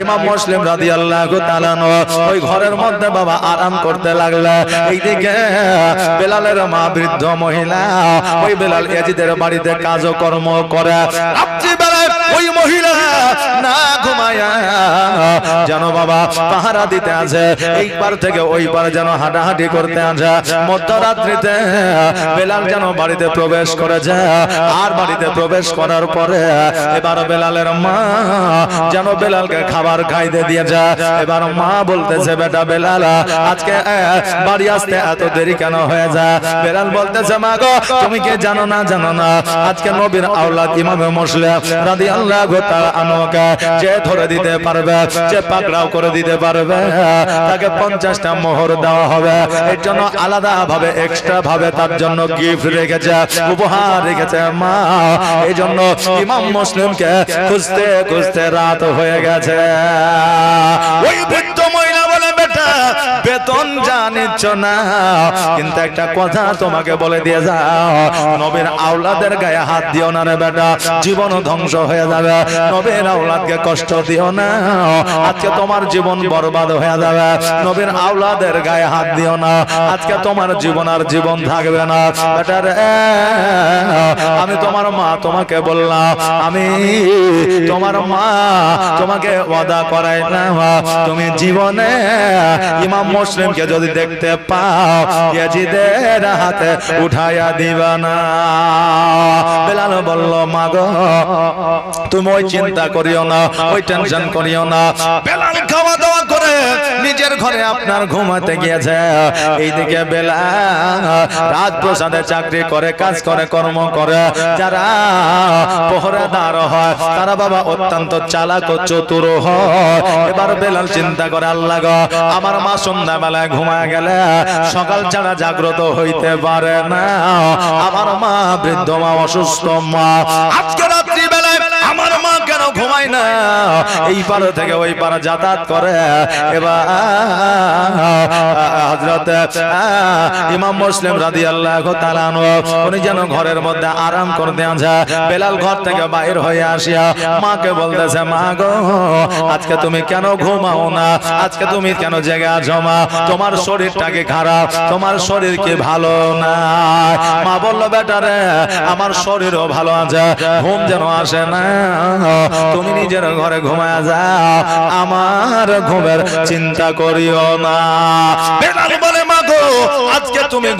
ইমাম মুসলিম রাদিয়াল্লাহু তাআলা ওই ঘরের মধ্যে বাবা আরাম করতে লাগলো। এইদিকে বেলালের মা বৃদ্ধ মহিলা, ওই বেলাল ইয়াজিদের বাড়িতে কাজকর্ম করে। রাত্রিবেলায় ওই মহিলা না ঘুমায়া যেন বাবা পাহারা দিতে আছে, এই পার থেকে ওই পার যেন হাঁটাহাঁটি করতে আছে। মধ্যরাত্রিতে বেলাল যেন বাড়িতে প্রবেশ করেছে, আর বাড়িতে প্রবেশ করার পরে এবার বেলালের মা যেন বেলালকে খাবার খাইতে দিয়েছে। এবার মা বলতেছে, বেটা বেলাল, আজকে বাড়ি আসতে এত দেরি কেন হয়ে যায়? বেলাল বলতেছে, মা গো, তুমি কি জানো না আজকে নবীর আওলাদ ইমাম মুসলিম রাদিয়াল্লাহু তাআলা আনহুকে যে ধরে দিতে পারবে, যে পাকড়াও করে দিতে পারবে, তাকে 50টা মোহর দেওয়া হবে। এর জন্য আলাদা ভাবে এক্সট্রা ভাবে তার জন্য গিফট রেখেছে, উপহার রেখেছে মা। এই জন্য ইমাম মুসলিমকে খুঁজতে খুঁজতে রাত হয়ে গেছে। ওই বৃদ্ধ মহিলা বলে, বেটা বেতন জানিচ্ছ না, কিন্তু একটা কথা তোমাকে বলে দিয়ে যাও, নবীর আওলাদের গায়ে হাত দিও না রে বেটা, জীবন ধ্বংস হয়ে যাবে। নবীর আওলাদকে কষ্ট দিও না, আজকে তোমার জীবন বরবাদ হয়ে যাবে। নবীর আওলাদের গায়ে হাত দিও না, আজকে তোমার জীবন আর জীবন থাকবে না। বেটা রে, আমি তোমার মা, তোমাকে বললাম, আমি তোমার মা, তোমাকে ওয়াদা করাইলাম, তুমি জীবনে ইমাম মুসলিমকে যদি দেখতে পাও ইয়াজিদের হাতে উঠাইয়া দিবা না। বেলাল বলল, মা গো, তুমি ওই চিন্তা করিও না, ওই টেনশন করিও না। বেলাল খাওয়া দাওয়া করে নিজের ঘরে আপনার ঘুমাতে গিয়েছে। এইদিকে বেলাল রাজপ্রাসাদে চাকরি করে, কাজ করে, কর্ম করে। যারা পহরাদার হয় তারা বাবা অত্যন্ত চালাক ও চতুর হয়। এবার বেলাল চিন্তা করে, আল্লাহ গো, আমার মা সন্ধ্যাবেলায় ঘুমায় গেলে সকাল ছাড়া জাগ্রত হইতে পারে না। আমার মা বৃদ্ধ মা, অসুস্থ মা, আজকে রাত্রি বেলায় আমার মা কেন ঘুমায় না? এই পার থেকে ওই পার যাতায়াত করে। এবার হযরত ইমাম মুসলিম রাদিয়াল্লাহু তাআলা উনি যেন ঘরের মধ্যে আরাম করতে আছে। বেলাল ঘর থেকে বাইর হয়ে আসিয়া মাকে বলতেছে, মা গো, আজকে তুমি কেন ঘুমাও না? আজকে তুমি কেন জেগে আছো? মা, তোমার শরীরটা কি খারাপ? তোমার শরীর কি ভালো না? মা বলল, বেটা রে, আমার শরীরও ভালো আছে, ঘুম যেন আসে না। তুমি নিজের ঘরে ঘুমায় যাও, আমার ঘুমের চিন্তা করিও না। বেলাল বলে, মা গো, আজকে তুমি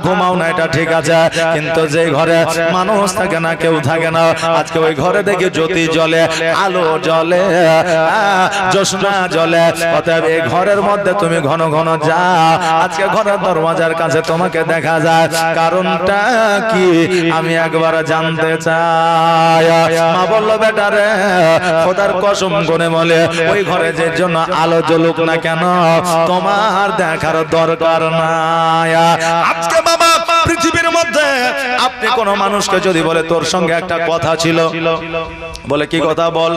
ঘুমাও না, এটা ঠিক আছে, কিন্তু যে ঘরে মানুষ থাকে না, কেউ থাকে না, আজকে ওই ঘরে দেখে জ্যোতি জ্বলে, আলো জ্বলে, জ্যোৎস্না জ্বলে। অতএব এই ঘরের মধ্যে তুমি ঘন ঘন যাও। আজকে ঘরের দরওয়াজার কাছে তোমাকে দেখা যায়, কারণটা কি আমি একবার জানতে চাই। মা বলল, বেটা রে, খোদার কসম করে বলে, ওই ঘরে যে জন্য আলো জ্বলুক না কেন, তোমার দেখার দরকার নাই। আজকে বাবা পৃথিবীর মধ্যে আপনি কোন মানুষকে যদি বলে, তোর সঙ্গে একটা কথা ছিল, বলে কি কথা বল?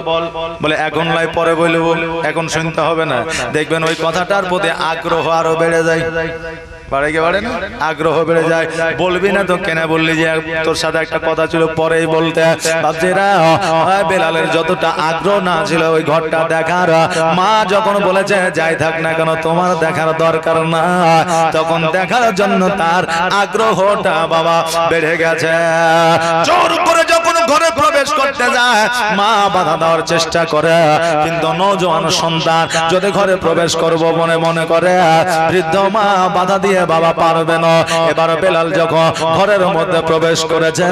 বলে এখন লাই, পরে বলবো, এখন শুনতে হবে না। দেখবেন ওই কথাটার প্রতি আগ্রহ আরো বেড়ে যায়। বাড়ে না, আগ্রহ বেড়ে যায়। বলবি না তো কেন বললি যে তোর সাথে একটা কথা ছিল, পরেই বলতে। ভাবছিরা বেলালের যতটা আগ্রহ না ছিল ওই ঘরটা দেখার, মা যখন বলেছে যাই থাক না কেন তোমার দেখার দরকার না, তখন দেখার জন্য তার আগ্রহটা বাবা বেড়ে গেছে। জোর করে যখন ঘরে প্রবেশ করতে যায়, মা বাধা দেওয়ার চেষ্টা করে, কিন্তু নওজোয়ান সন্তান যদি ঘরে প্রবেশ করব মনে মনে করে, বৃদ্ধ মা বাধা দিয়ে বাবা পারবে না। এবার বেলাল যখন ঘরের মধ্যে প্রবেশ করেছে,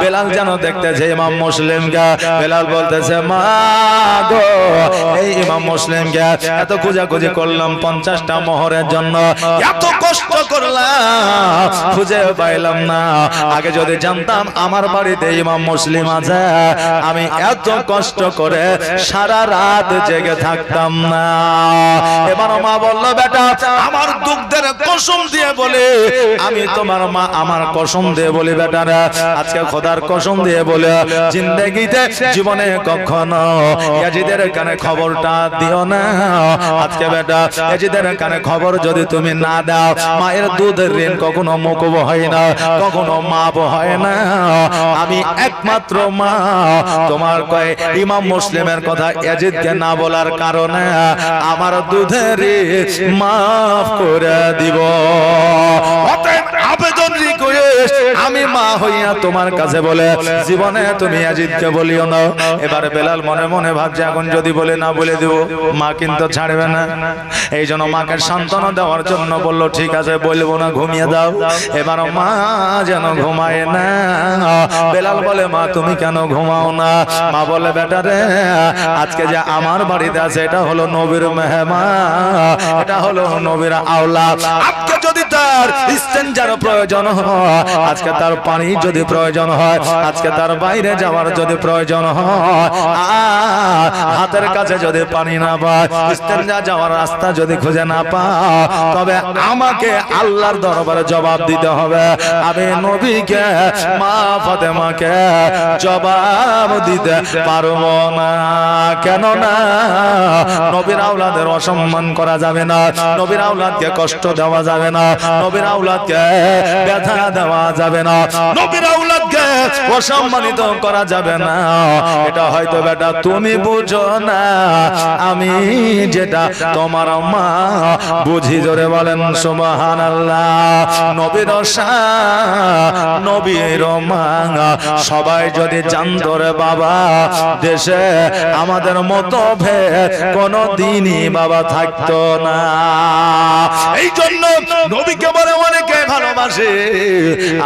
বেলাল যেন দেখতেছে ইমাম মুসলিমকে। বেলাল বলতেছে, মা গো, এই ইমাম মুসলিমকে এত খোঁজাখুঁজি করলাম 50টা মোহরের জন্য, এত কষ্ট করলাম, খুঁজে পাইলাম না। আগে যদি জানতাম আমার বাড়িতে ইমাম মুসলিম আছে, আমি এত কষ্ট করে সারা রাত জেগে থাকতাম না। এবার মা বলল, বেটা আমার দুগ্ধের কসম দিয়ে বলে, আমি তোমার মা আমার কসম দিয়ে বলি বেটারা, আজকে খোদার কসম দিয়ে বলে, জিন্দেগিতে জীবনে কখনো ইয়াজিদের কানে খবরটা দিও না। আজকে বেটা ইয়াজিদের কানে খবর যদি তুমি না দাও, মায়ের দুধের ঋণ কখনো মুকুব হয় না, কখনো মাপ হয় না। আমি একমাত্র মা। তোমার কয় ইমাম মুসলিমের কথা ইয়াজিদকে না বলার কারণে আমার দুধের ঋণ মাফ করে দিব। অতএব আবেদন রিকোয়েস্ট, আমি মা হইয়া তোমার কাছে বলে, জীবনে তুমি ইয়াজিদকে বলিও না। এবারে বেলাল মনে মনে ভাবছে, এখন যদি বলে না বলে দেব, মা কিন্তু ছাড়বে না। এই জন্য মাকে সান্ত্বনা দেওয়ার জন্য বললো, ঠিক আছে বলবো না, ঘুমিয়ে দাও। এবার মা যেন ঘুমায় না। বেলাল বলে, মা তুমি কেন ঘুমাও না? মা বলে, বেটা রে, আজকে যে আমার বাড়িতে আছে এটা হলো নবীর মেহমান, এটা হলো নবীর আওলাদ। আজকে যদি তার ইস্তেঞ্জার প্রয়োজন হয়, আজকে তার পানি যদি প্রয়োজন হয়, আজকে তার বাইরে যাওয়ার যদি প্রয়োজন হয়, হাতের কাছে যদি পানি না পায়, ইস্তেঞ্জা যাওয়ার রাস্তা যদি খুঁজে না পায়, তবে আমাকে আল্লাহর দরবারে জবাব দিতে হবে। আমি নবীকে, মা ফাতেমাকে জবাব দিতে পারবো না। কেন না? নবীর আওলাদের অসম্মান করা যাবে না, নবীর আওলাদকে কষ্ট দেওয়া যাবে না, নবীর আওলাদকে ব্যথা দেওয়া যাবে না, নবীর আওলাদকে অসম্মানিত করা যাবে না। এটা হয়তো বেটা তুমি বুঝো না, আমি যেটা তোমার মা বুঝি। জোরে বলেন সুবহানাল্লাহ। নবীর শান, নবীর মা সবাই যদি জানতো রে বাবা, দেশে আমাদের মতো ভেদ কোনো দিনই বাবা থাকতো না। এই জন্য নবীকে বলে অনেকে ভালোবাসে,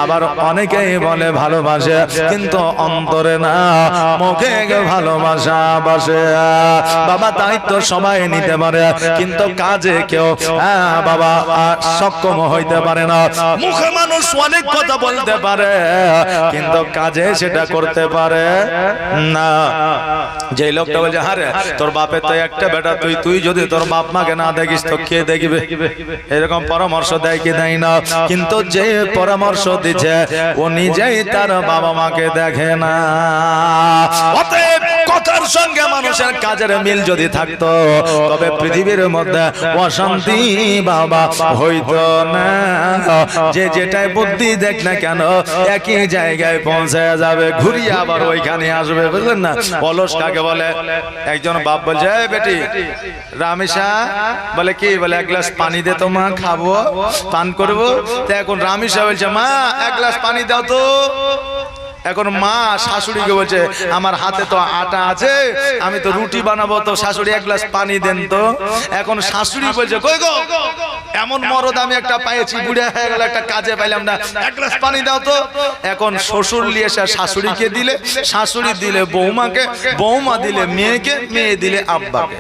আবার অনেকেই বলে ভালোবাসে, কিন্তু অন্তরে না, মুখে ভালোবাসা বাসে। বাবা দায়িত্ব সবাই নিতে পারে, কিন্তু কাজে কেউ বাবা সক্ষম হইতে পারে না। মুখে মানুষ অনেক কথা বলতে পারে, কিন্তু কাজে সেটা করতে পারে না। যে লোকটা বলছে, আরে তোর বাপের তো একটা বেটা, তুই যদি তোর বাপ মাকে না দেখিস তো কে দেখবে, এরকম পরামর্শ দেয় কি দেয় না? কিন্তু যে পরামর্শ দিচ্ছে ও নিজেই তার বাবা মাকে দেখে না। অতএব কথার সঙ্গে মানুষের কাজের মিল যদি থাকতো, তবে পৃথিবীর মধ্যে অশান্তি বাবা হইতো না। যে যেটাই বুদ্ধি দেখ না কেন, একই জায়গায় পৌঁছে যাবে, ঘুরিয়ে আবার ওইখানে আসবে, বুঝলেন না? অলস কাকে বলে? একজন বাপ বলছে, এই বেটি রামেশা, বলে কি? বলে এক গ্লাস পানি দে তো মা, খাবো, পান করবো। তো এখন রামেশা বলছে, মা এক গ্লাস পানি দাও তো। এখন মা শাশুড়িকে বলছে, আমার হাতে তো আটা আছে, আমি তো রুটি বানাবো, তো শাশুড়ি এক গ্লাস পানি দেন তো। এখন শাশুড়ি বলছে, কই গো, এমন মরদ আমি একটা পাইছি, বুড়া হয়ে গেল, একটা কাজে পাইলাম না, এক গ্লাস পানি দাও তো। এখন শ্বশুর নিয়ে এসে শাশুড়িকে দিলে, শাশুড়ি দিলে বৌমাকে, বৌমা দিলে মেয়েকে, মেয়ে দিলে আব্বাকে,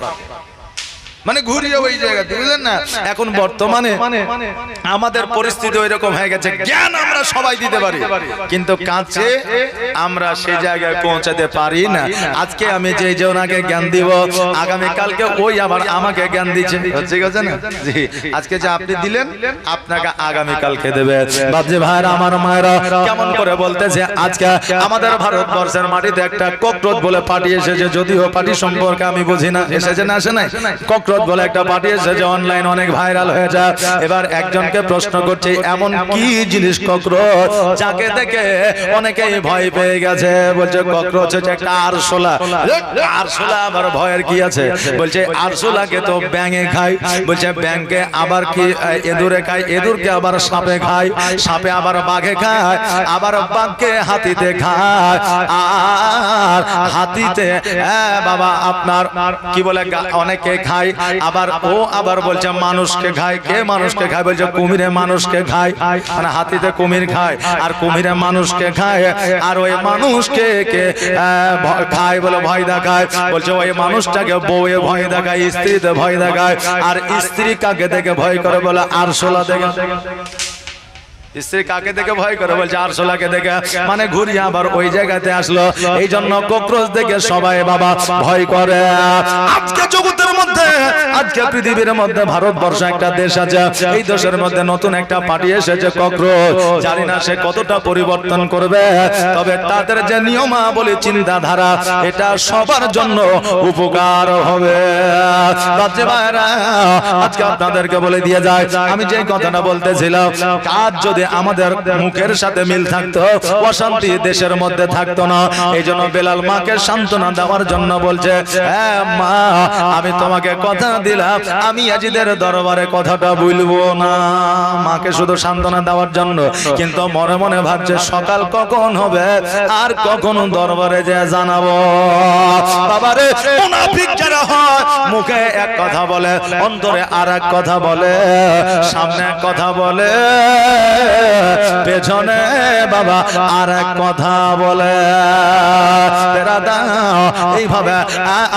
মানে ঘুরিয়ে ওই জায়গাতে, বুঝলেন না? এখন বর্তমানে আমাদের পরিস্থিতি ওই রকম হয়ে গেছে, জ্ঞান আমরা সবাই দিতে পারি, কিন্তু কাছে আমরা সেই জায়গায় পৌঁছাতে পারি না। আজকে আমি যে জনাকে জ্ঞান দিব, আগামী কালকে ওই আবার আমাকে জ্ঞান দিচ্ছে, ঠিক আছে না? জি, আজকে যে আপনি দিলেন, আপনাকে আগামী কালকে দেবে। বাপজি ভাইরা, আমার মায়েরা, কেমন করে বলতেছে, আজকে আমাদের ভারতবর্ষের মাটিতে একটা ককরোচ বলে পার্টি এসেছে, যদিও পার্টি সম্পর্কে আমি বুঝি না, এসেছে না আসে নাই, ককরোচ বলে একটা পার্টি এসেছে, অনলাইন অনেক ভাইরাল হয়ে যায়। এবার একজনকে প্রশ্ন করছে, এমন কি জিনিস ককরোচ যাকে দেখে অনেকেই ভয় পেয়ে গেছে? বলছে ককরোচ হচ্ছে একটা আরশোলা। আরশোলা আবার ভয়ের কি আছে? বলছে আরশোলাকে তো ব্যাঙে খায়, বলছে ব্যাঙকে আবার কি এদুরে খায়, এদুরকে আবার সাপে খায়, সাপে আবার বাঘে খায়, আবার বাঘকে হাতিতে খায়, আর হাতিতে বাবা আপনার কি বলে অনেকে খায়, আবার ও আবার বলছে মানুষকে খায়। কে মানুষকে খায়? বলছে কুমিরে মানুষকে খায়, মানে হাতিতে কুমির খায়, আর কুমিরে মানুষকে খায়, আর ওই মানুষকে কে খায় বলে ভয় দেখায়। বলছে ওই মানুষটাকে বউয়ে ভয় দেখায়, স্ত্রীতে ভয় দেখায়, আর স্ত্রী কাকে দেখে ভয় করে? বলে আরশোলা দেখে। স্ত্রী কাকে দেখে ভয় করে? বলছে আরশোলাকে দেখে। মানে ঘুরিয়ে আবার ওই জায়গাতে আসলো। এই জন্য কক্রোচ দেখে সবাই বাবা ভয় করে। আজকে জগতের মধ্যে, আজকে পৃথিবীর মধ্যে ভারতবর্ষ একটা দেশ আছে, এই দেশের মধ্যে নতুন একটা পার্টি এসেছে কক্রোচ। জানি না সে কতটা পরিবর্তন করবে, তবে তাদের যে নিয়মাবলী চিন্তাধারা এটা সবার জন্য উপকার হবে। আজকে আপনাদেরকে বলে দিয়ে যায়, আমি যে কথাটা বলতেছিলাম, কাজ যদি আমাদের মুখের সাথে মিল থাকতো, অশান্তি দেশের মধ্যে থাকতো না। এই জন্য বেলাল মাকে সান্ত্বনা দেওয়ার জন্য বলছে, হ্যাঁ মা, আমি তোমাকে কথা দিলাম, আমি ইয়াজিদের দরবারে কথাটা বলবো না। মাকে শুধু সান্ত্বনা দেওয়ার জন্য, কিন্তু মনে মনে ভাবছে সকাল কখন হবে আর কখন দরবারে যে জানাবো। বাবারে, মুনাফিক যারা হয় মুখে এক কথা বলে, অন্তরে আর এক কথা বলে, সামনে এক কথা বলে, পেছনে বাবা আর এক কথা বলে। এইভাবে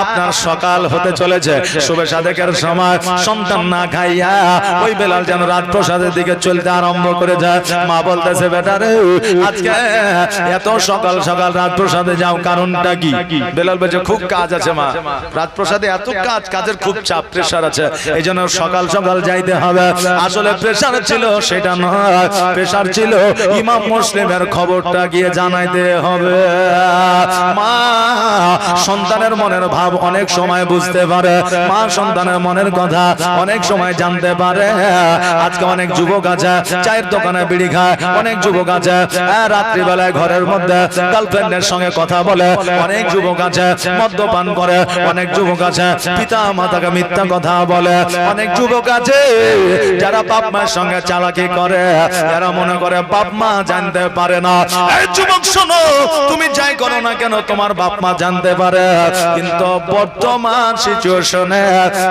আপনার সকাল হতে চলেছে, শুভে সাদেকের সময় সন্তান না খাইয়া ওই বেলাল যেন রাজপ্রসাদের দিকে চলতে আরম্ভ করে যায়। মা বলতেছে, বেটা রে, আজকে এত সকাল সকাল রাজপ্রসাদে যাও, কারণটা কি? বেলাল বলছে, খুব কাজ আছে মা, রাজপ্রসাদে এত কাজ, কাজের খুব চাপ, প্রেসার আছে, এই জন্য সকাল সকাল যাইতে হবে। আসলে প্রেসার ছিল সেটা নয়, প্রেসার ছিল ইমাম মুসলিমের খবরটা গিয়ে জানাইতে হবে। মা সন্তানের মনের ভাব অনেক সময় বুঝতে পারে, মা সন্তানের মনের কথা অনেক সময় জানতে পারে। আজকে অনেক যুবক আছে চায়ের দোকানে বিড়ি খায়, অনেক যুবক আছে রাত্রিবেলায় ঘরের মধ্যে গার্লফ্রেন্ডের সঙ্গে কথা বলে, অনেক যুবক আছে মদ্যপান করে, অনেক যুবক আছে পিতা মাতাকে মিথ্যা কথা বলে, অনেক যুবক আছে যারা বাপ মায়ের সঙ্গে চালাকি করে, যারা মনে করে বাপ মা জানতে পারে না। এই যুবক শোনো, তুমি যাই করো না কেন তোমার বাপ মা জানতে পারে, কিন্তু বর্তমান সিচুয়েশনে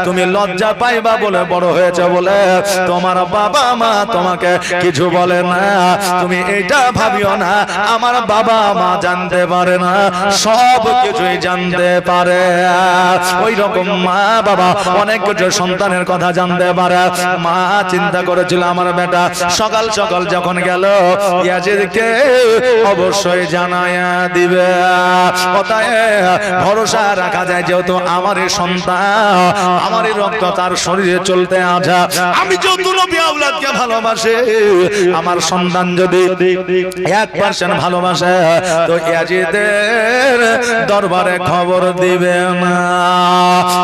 তুমি লজ্জা পাইবা বলে, বড় হয়েছে বলে তোমার বাবা মা তোমাকে কিছু বলে না। তুমি এটা ভাবিও না আমার বাবা মা জানতে পারে না, সব কিছুই জানতে পারে। ওই রকম মা বাবা অনেক কিছু সন্তানের কথা জানতে পারে। মা চিন্তা করেছিল আমার বেটা সকাল সকাল যখন গেল ইয়াজিদকে অবশ্যই জানায়া দিবে। ভরসা রাখা যায়, যেহেতু আমারই সন্তান, আমারই রক্ত তার শরীরে চলতে আছে, আমি যেহেতু নবী আওলাদকে ভালোবাসে, আমার সন্তান যদি 1% ভালোবাসে তো ইয়াজিদের দরবারে খবর দিবে না।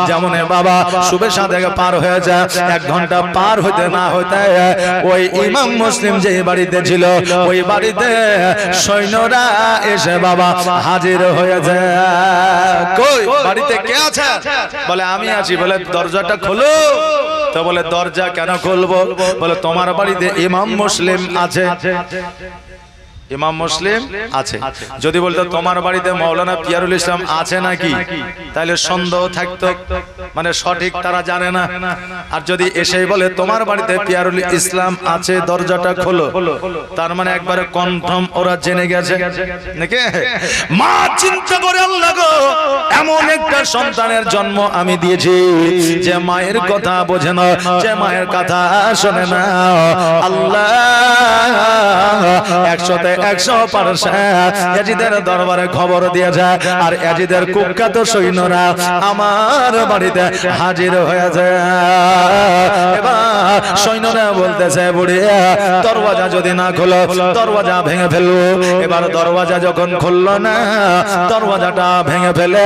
যেমন বাবা শুভে সাদেকে পার হয়ে যায়, 1 ঘন্টা পার হইতে না হইতে ওই ইমাম মুসলিম যে বাড়িতে ছিল ওই বাড়িতে সৈন্যরা এসে বাবা হাজির হয়ে যায়। কই বাড়িতে কে আছে? বলে আমি আছি। বলে দরজাটা খোলো। তো বলে দরজা কেন খুলবো? বলে তোমার বাড়িতে ইমাম মুসলিম আছে। ইমাম মুসলিম আছে। যদি বলতো তোমার বাড়িতে মাওলানা পিয়ারুল ইসলাম আছে নাকি, তাহলে সন্দেহ থাকতো, মানে সঠিক তারা জানে না। আর যদি এসেই বলে তোমার বাড়িতে পিয়ারুল ইসলাম আছে, দরজাটা খোলো, তার মানে একবারে কনফার্ম ওরা জেনে গেছে নাকি। মা চিন্তা করে, আল্লাহ গো, এমন একটা সন্তানের জন্ম আমি দিয়েছি যে মায়ের কথা বোঝে না, যে মায়ের কথা শোনে না। আল্লাহ 100% ইয়াজিদের দরবারে খবর দিয়ে যায়, আর ইয়াজিদের কুখ্যাত সৈন্যরা আমার বাড়িতে হাজির হয়ে যায়। এবার সৈন্যরা বলতেছে, বুড়ি দরওয়াজা যদি না খোলো দরওয়াজা ভেঙে ফেলবো। এবার দরওয়াজা যখন খুললো না, দরওয়াজাটা ভেঙে ফেলে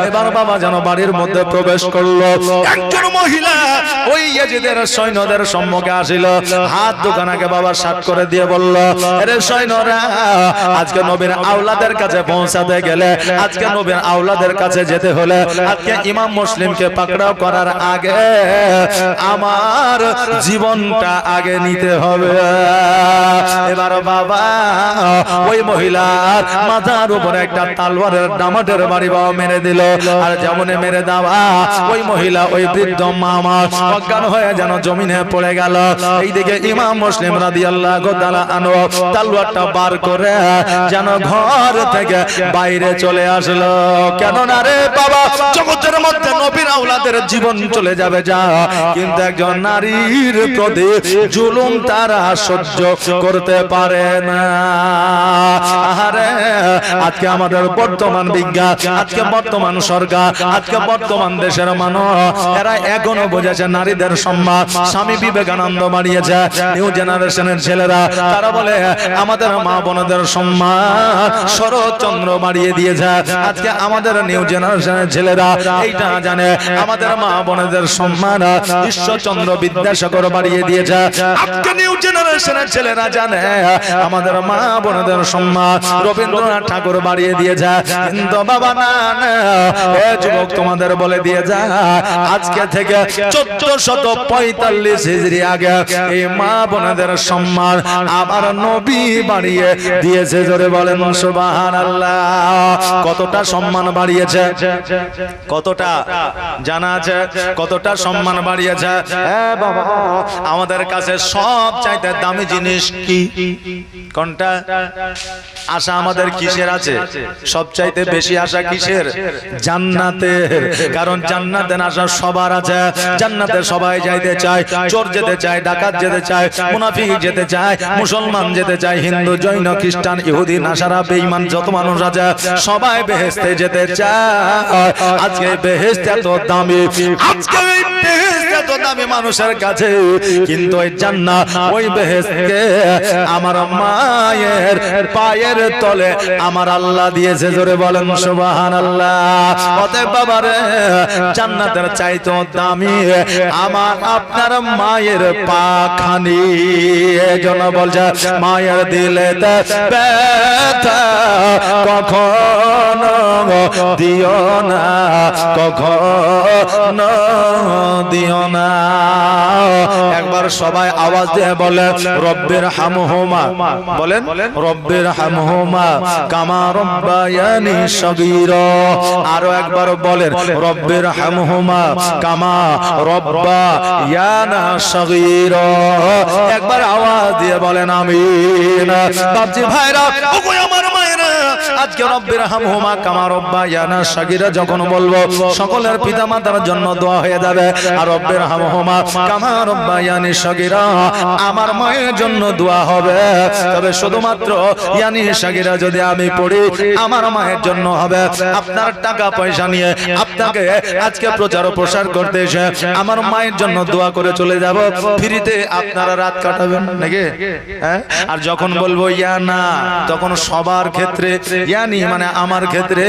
এবার বাবা যেন বাড়ির মধ্যে প্রবেশ করলো। একজন মহিলা ওই ইয়াজিদের সৈন্যদের সম্মুখে আসিল, হাত দুখানাকে বাবা সাত করে দিয়ে বলল, আরে সৈন্যরা, আজকে নবীর আওলাদের কাছে পৌঁছাতে গেলে, আজকে নবীর আওলাদের কাছে যেতে হলে, আজকে ইমাম মুসলিমকে পাকড়াও করার আগে আমার জীবনটা আগে নিতে হবে। এবার বাবা ওই মহিলার মাথার উপরে একটা তালওয়ারের দামাটের বাড়ি বাবা মেরে দিল। আর যেমন মেরে দেওয়া ওই মহিলা, ওই বৃদ্ধ মামা অজ্ঞান হয়ে যেন জমিনে পড়ে গেল। এইদিকে ইমাম মুসলিম রাদিয়াল্লাহু তাআলা আনহু তালওয়ারটা বার করে যেন ঘর থেকে বাইরে চলে আসলো। কেন না রে বাবা, জগতের মধ্যে নবীর আওলাদের জীবন চলে যাবে যা, কিন্তু একজন নারীর প্রতি জুলুম তারা সহ্য করতে পারে না। আরে আজকে আমাদের বর্তমান বিজ্ঞান, আজকে বর্তমান সরকার, আজকে বর্তমান দেশের মানুষ এরা এখনো বোঝাচ্ছে নারীদের সম্মান। স্বামী বিবেকানন্দ বাড়িয়েছে, নিউ জেনারেশনের ছেলেরা তারা বলে আমাদের মা বোনদের সম্মান শরৎচন্দ্র বাড়িয়ে দিয়েছে। আজকে আমাদের নিউ জেনারেশনের ছেলেরা এইটা জানে আমাদের মা বোনদের সম্মান ঈশ্বরচন্দ্র বিদ্যাসাগর বাড়িয়ে দিয়েছে। আজকে নিউ জেনারেশনের ছেলেরা জানে আমাদের মা বোনদের সম্মান রবীন্দ্রনাথ ঠাকুর বাড়িয়ে দিয়েছে। কিন্তু বাবা না, এ যুবক তোমাদের বলে দিয়ে যা, আজকে থেকে 1445 হিজরি আগে এই মা বোনদের সম্মান আমার নবী বাড়িয়ে দিয়েছে। জোরে বলেন সুবহানাল্লাহ। কতটা সম্মান বাড়িয়েছে, কতটা জানা আছে, কতটা সম্মান বাড়িয়েছে। হ্যাঁ বাবা, আমাদের কাছে সব চাইতে দামি জিনিস কি? কোনটা? আশা আমাদের কিসের আছে? সব চাইতে বেশি আশা কিসের? জান্নাতের। কারণ জান্নাতের আশা সবার আছে। জান্নাতে সবাই যাইতে চায়, চোর যেতে চায়, ডাকাত যেতে চায়, মুনাফিক যেতে চায়, মুসলমান যেতে চায়, হিন্দু, জৈন, খ্রিস্টান, ইহুদি, নাসারা, বেঈমান যত মানুষ আছে সবাই বেহেশতে যেতে চায়। আজকে বেহেশত এত দামি, আজকে এই বেহেশত এত দামি মানুষের কাছে, কিন্তু ওই জান্নাত, ওই বেহেশতকে আমার মায়ের পায়ের তলে আমার আল্লাহ দিয়েছে। জোরে বলেন সুবহানাল্লাহ। অতএব বাবারে, জান্নাতের চাইতেও দামি আমার আপনার মায়ের পাখানি। এজন্য বলছে মায়ের দিলেতে ব্যথা কখনো দিও না, কখনো দিও না। একবার সবাই আওয়াজ দিয়ে বলে রব্বির হামহুমা, বলেন রব্বির হামহুমা কামা রব্বায়ানি সগীরা। আরো একবার বলেন রব্বির হামহুমা কামা রব্বায়ানা সগীরা। একবার আওয়াজ দিয়ে বলেন আমিন। বাপজি ভাইরা, ওগো আমার মায়েরা, আজকে রব্বির হামহুমা কামা রব্বায়ানা সগীরা যখন বলবো সকলের পিতামাতার জন্য দোয়া হয়ে যাবে। আর রব্বির হামহুমা কামা রব্বায়ানি সগীরা আমার মায়ের জন্য দোয়া হবে। তবে শুধুমাত্র ইয়ানি সগীরা যদি আমি পড়ি আমার মায়ের জন্য হবে। আপনার টাকা পয়সা নিয়ে আপনাকে আজকে প্রচার ও প্রসার করতে এসে আমার মায়ের জন্য দোয়া করে চলে যাব, ফ্রিতে আপনারা রাত কাটাবেন নাকি? হ্যাঁ। আর যখন বলবো ইয়ানা, তখন সবার ক্ষেত্রে ইয়ানি মানে আমার ক্ষেত্রে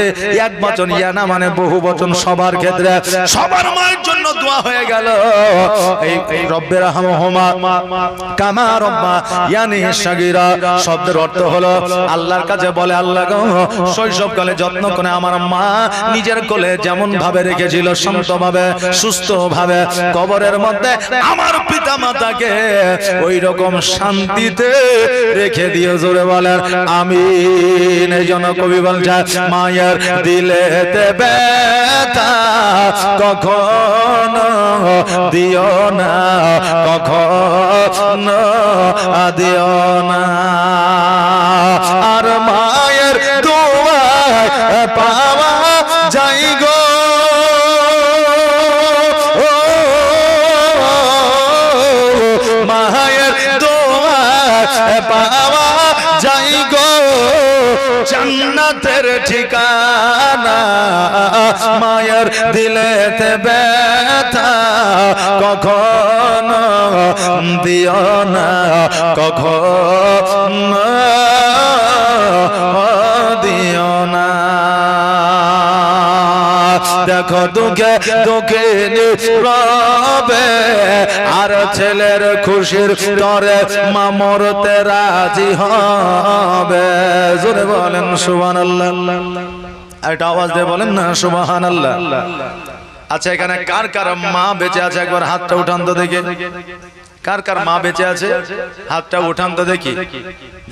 এক বচন, ইয়ানা মানে বহু বচন, সবার ক্ষেত্রে সবার মায়ের জন্য দোয়া হয়ে গেল। এই রব্বির হামহুমা কামা রব্বা ইয়ানি সগীরা শব্দের অর্থ হলো আল্লাহর কাছে বলে আল্লাহ গো, শৈশবকালে যত্ন করে আমার মা নিজের কোলে যেমন ভাবে রেখেছিল, শান্ত ভাবে, সুস্থ ভাবে, কবরের মধ্যে আমার পিতা মাতাকে ওই রকম শান্তিতে রেখে দিও। জোরে বলেন আমিন। এই জন্য কবি বলছে মায়ের দিলেতে ব্যথা কখনো দিও না, কখনো দিও না। আর মায়ের দোয়া পাওয়া যাই গো, মায়ের দোয়া পাওয়া যাই গো, জান্নাতের ঠিকানা। মায়ের দিলেতে ব্যথা কখনো দিও না, কখনো দিও না। দেখো দুঃখে দুঃখে রবে, আর ছেলের খুশির তরে মা মরতে রাজি হবে। জোরে বলেন সুবহানাল্লাহ। একটা আওয়াজ দিয়ে বলেন না সুবহানাল্লাহ। আচ্ছা, এখানে কার কার মা বেঁচে আছে একবার হাতটা উঠান তো দেখি। কার কার মা বেঁচে আছে হাতটা উঠান তো দেখি।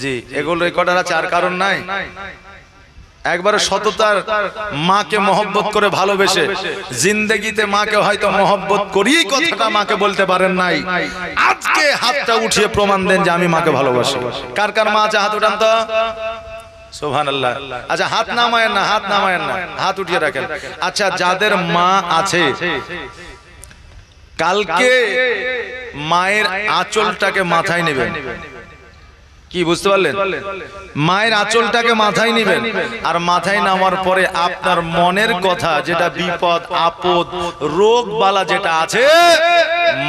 জি, এগুলো রেকর্ডার আছে, আর কারণ নাই। একবারে সততার মাকে মহব্বত করে ভালোবেসে জিন্দেগিতে মাকে হয়তো মহব্বত করিয়ে কথাটা মাকে বলতে পারেন নাই, আজকে হাতটা উঠিয়ে প্রমাণ দেন যে আমি মাকে ভালোবাসি। কার কার মা আছে হাত উঠান তো। সুবহানাল্লাহ। আচ্ছা হাত নামায়েন না, হাত নামায়েন না, হাত উঠিয়ে রাখেন। আচ্ছা যাদের মা আছে কালকে মায়ের আঁচলটাকে মাথায় নেবেন। কি বুঝতে পারলেন? মায়ের আঁচলটাকে মাথায় নেবেন, আর মাথায় নামার পরে আপনার মনের কথা, যেটা বিপদ আপদ রোগ বালা যেটা আছে,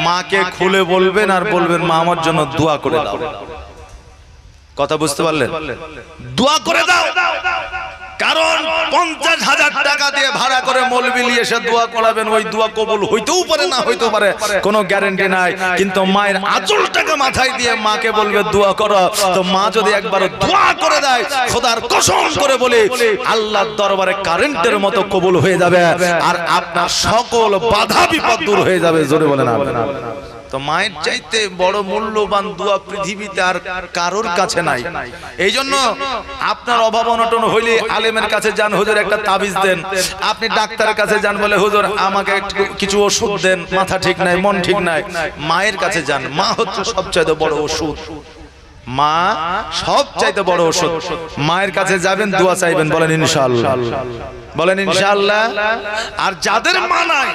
মাকে খুলে বলবেন আর বলবেন মা আমার জন্য দোয়া করে দাও। কথা বুঝতে পারলেন? দোয়া করে দাও। কারণ 50,000 টাকা দিয়ে ভাড়া করে মৌলবি নিয়ে এসে দোয়া করাবেন, ওই দোয়া কবুল হইতেও পারে না হইতেও পারে, কোনো গ্যারান্টি নাই। কিন্তু মায়ের আঁচলটাকে মাথায় দিয়ে মাকে বলবে দোয়া করো, তো মা যদি একবার দোয়া করে দেয়, খোদার কসম করে বলে আল্লাহর দরবারে কারেন্টের মতো কবুল হয়ে যাবে, আর আপনার সকল বাধা বিপদ দূর হয়ে যাবে। জোরে বলেন আমিন। তো মায়ের চাইতে বড় মূল্যবান দোয়া পৃথিবীতে আর কারোর কাছে নাই। এই জন্য আপনার অভাব অনটন হইলে আলেমের কাছে যান, হুজুর একটা তাবিজ দেন। আপনি ডাক্তারের কাছে যান, বলে হুজুর আমাকে কিছু ওষুধ দেন, মাথা ঠিক নাই, মন ঠিক নাই। মায়ের কাছে যান, মা হচ্ছে সবচাইতে বড় ওষুধ। মা সবচাইতে বড় ওষুধ। মায়ের কাছে যাবেন, দোয়া চাইবেন, বলেন ইনশাআল্লাহ, বলেন ইনশাআল্লাহ। আর যাদের মা নাই,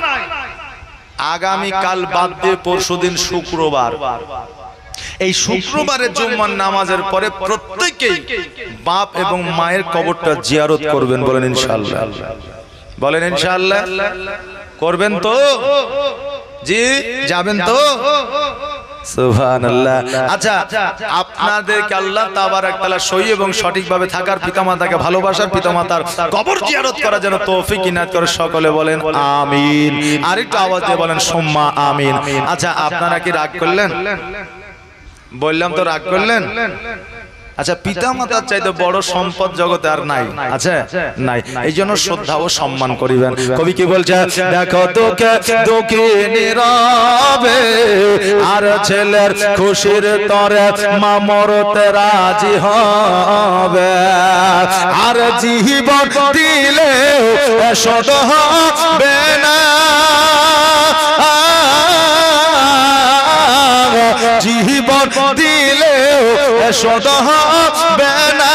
আগামী কাল বাদ দিয়ে পরশুদিন শুক্রবার, এই শুক্রবারের জুম্মার নামাজের পরে প্রত্যেকেই বাপ এবং মায়ের কবরটা জিয়ারত করবেন, বলেন ইনশাআল্লাহ, বলেন ইনশাআল্লাহ। করবেন তো? জি যাবেন তো? সুবহানাল্লাহ। আচ্ছা আপনাদেরকে আল্লাহ তাবারাক তাআলা সহি এবং সঠিকভাবে থাকার, পিতামাতাকে ভালোবাসার, পিতামাতার কবর জিয়ারত করার জন্য তৌফিক ইনায়াত করে। সকলে বলেন আমিন। আরেকটু আওয়াজ দিয়ে বলেন সুম্মা আমিন। আচ্ছা আপনারা কি রাগ করলেন? বললাম তো রাগ করলেন। আচ্ছা পিতামাতার চাইতে বড় সম্পদ জগতে আর নাই, আছে নাই। এই জন্য শ্রদ্ধা ও সম্মান করিবেন। কবি কি বলছে? দেখো তোকে দুঃখী নীরবে, আর ছেলের খুশির তরে মা মরতে রাজি হবে, আর জীবন দিলে শোধ হবে না, জীবন দিলে শোধ হবে না,